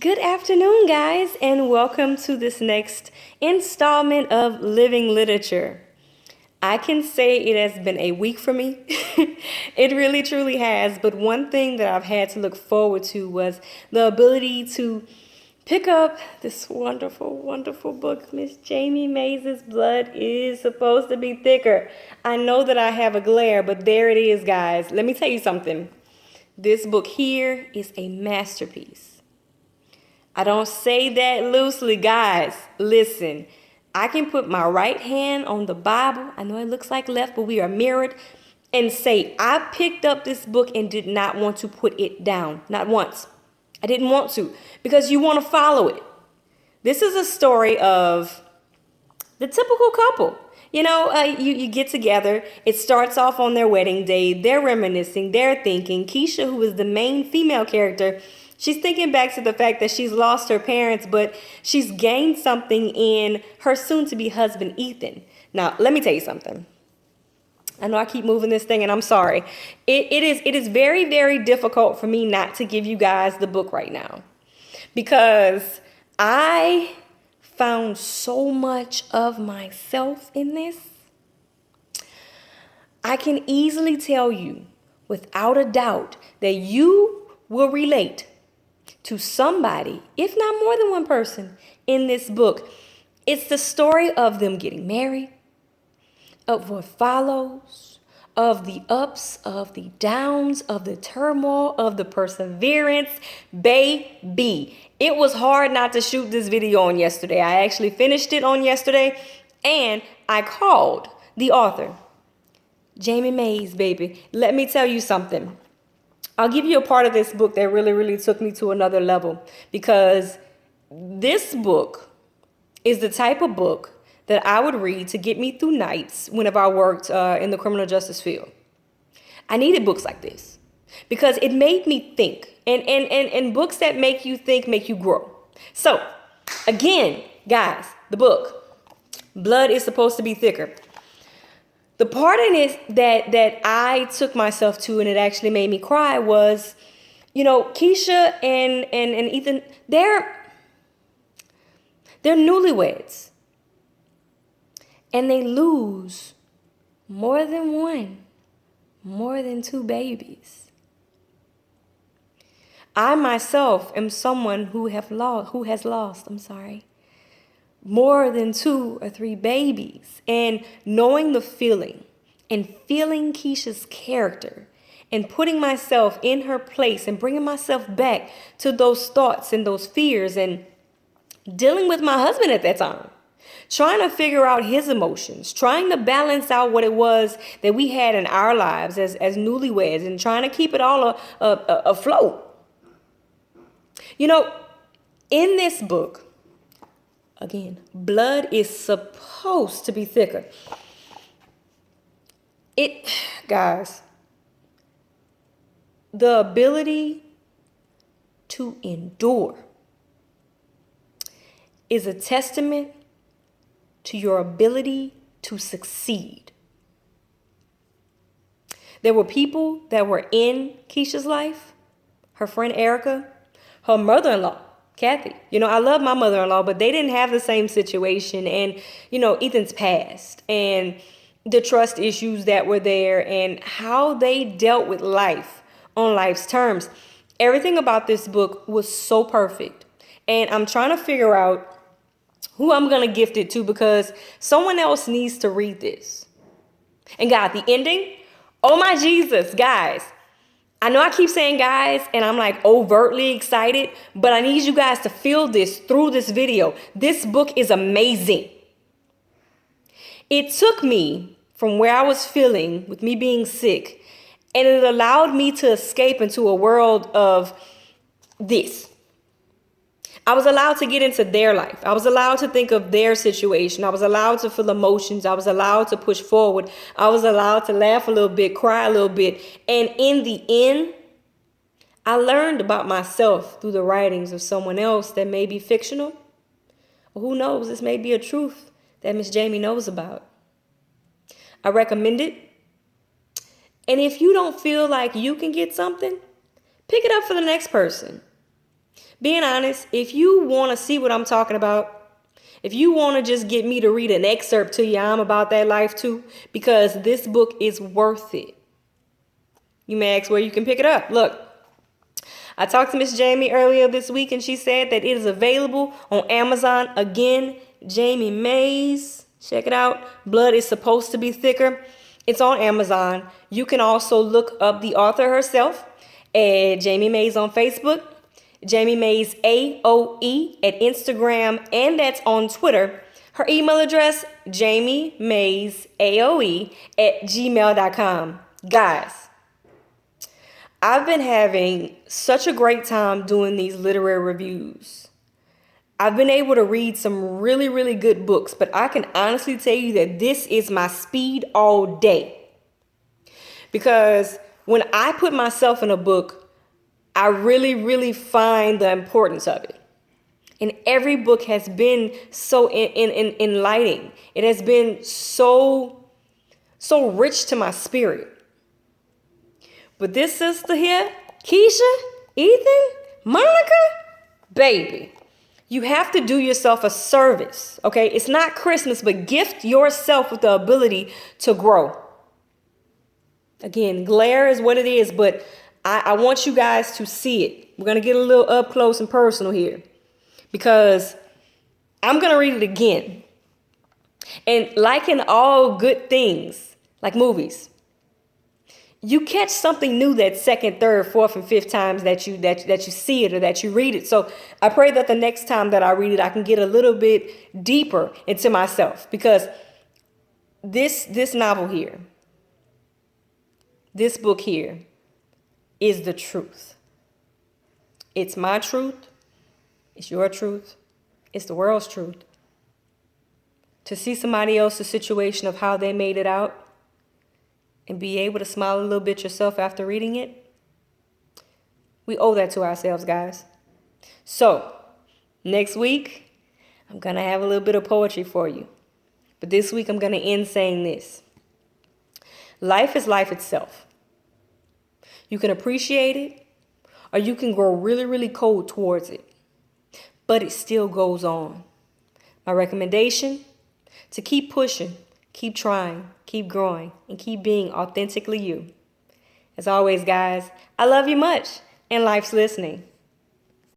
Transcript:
Good afternoon, guys, and welcome to this next installment of Living Literature. I can say it has been a week for me. It really truly has, but one thing that I've had to look forward to was the ability to pick up this wonderful, wonderful book. Miss Jamie Mays' Blood is supposed to be thicker. I know that I have a glare, but there it is, guys. Let me tell you something. This book here is a masterpiece. I don't say that loosely, guys. Listen, I can put my right hand on the Bible. I know it looks like left, but we are mirrored. And say, I picked up this book and did not want to put it down. Not once. I didn't want to because you want to follow it. This is a story of the typical couple. You get together. It starts off on their wedding day. They're reminiscing. They're thinking. Keisha, who is the main female character, she's thinking back to the fact that she's lost her parents, but she's gained something in her soon-to-be husband, Ethan. Now, let me tell you something. I know I keep moving this thing, and I'm sorry. It is very, very difficult for me not to give you guys the book right now because I found so much of myself in this. I can easily tell you without a doubt that you will relate to somebody, if not more than one person, in this book. It's the story of them getting married, of what follows, of the ups, of the downs, of the turmoil, of the perseverance. Baby, it was hard not to shoot this video on yesterday. I actually finished it on yesterday, and I called the author, Jamie Mays, baby. Let me tell you something. I'll give you a part of this book that really, really took me to another level because this book is the type of book that I would read to get me through nights whenever I worked in the criminal justice field. I needed books like this because it made me think. And books that make you think make you grow. So, again, guys, the book, Blood is Supposed to Be Thicker. The part in it that I took myself to and it actually made me cry was, Keisha and Ethan, they're newlyweds. And they lose more than one, more than two babies. I myself am someone who has lost, more than two or three babies. And knowing the feeling and feeling Keisha's character and putting myself in her place and bringing myself back to those thoughts and those fears and dealing with my husband at that time. Trying to figure out his emotions, trying to balance out what it was that we had in our lives as newlyweds and trying to keep it all afloat. In this book, again, blood is supposed to be thicker. Guys, the ability to endure is a testament to your ability to succeed. There were people that were in Keisha's life, her friend Erica, her mother-in-law, Kathy. I love my mother-in-law, but they didn't have the same situation. And, Ethan's past and the trust issues that were there and how they dealt with life on life's terms. Everything about this book was so perfect. And I'm trying to figure out who I'm going to gift it to because someone else needs to read this. And God, the ending, oh my Jesus, guys. I know I keep saying guys and I'm like overtly excited, but I need you guys to feel this through this video. This book is amazing. It took me from where I was feeling with me being sick, and it allowed me to escape into a world of this. I was allowed to get into their life. I was allowed to think of their situation. I was allowed to feel emotions. I was allowed to push forward. I was allowed to laugh a little bit, cry a little bit. And in the end, I learned about myself through the writings of someone else that may be fictional. Or who knows, this may be a truth that Miss Jamie knows about. I recommend it. And if you don't feel like you can get something, pick it up for the next person. being honest, if you want to see what I'm talking about, if you want to just get me to read an excerpt to you, I'm about that life too, because this book is worth it. You may ask where you can pick it up. Look, I talked to Miss Jamie earlier this week, and she said that it is available on Amazon. Again, Jamie Mays. Check it out. Blood is supposed to be thicker. It's on Amazon. You can also look up the author herself at Jamie Mays on Facebook, Jamie Mays AOE at Instagram, and that's on Twitter. Her email address, jamiemaysAOE@gmail.com. Guys, I've been having such a great time doing these literary reviews. I've been able to read some really, really good books, but I can honestly tell you that this is my speed all day. Because when I put myself in a book, I really, really find the importance of it. And every book has been so enlightening. It has been so rich to my spirit. But this sister here, Keisha, Ethan, Monica, baby, you have to do yourself a service, okay? It's not Christmas, but gift yourself with the ability to grow. Again, glare is what it is, but I want you guys to see it. We're going to get a little up close and personal here, because I'm going to read it again. And like in all good things, like movies, you catch something new that second, third, fourth, and fifth times that you see it or that you read it. So I pray that the next time that I read it, I can get a little bit deeper into myself, because this novel here, this book here, is the truth. It's my truth. It's your truth. It's the world's truth. To see somebody else's situation of how they made it out and be able to smile a little bit yourself after reading it, we owe that to ourselves, guys. So, next week, I'm going to have a little bit of poetry for you. But this week, I'm going to end saying this. Life is life itself. You can appreciate it, or you can grow really, really cold towards it. But it still goes on. My recommendation, to keep pushing, keep trying, keep growing, and keep being authentically you. As always, guys, I love you much, and life's listening.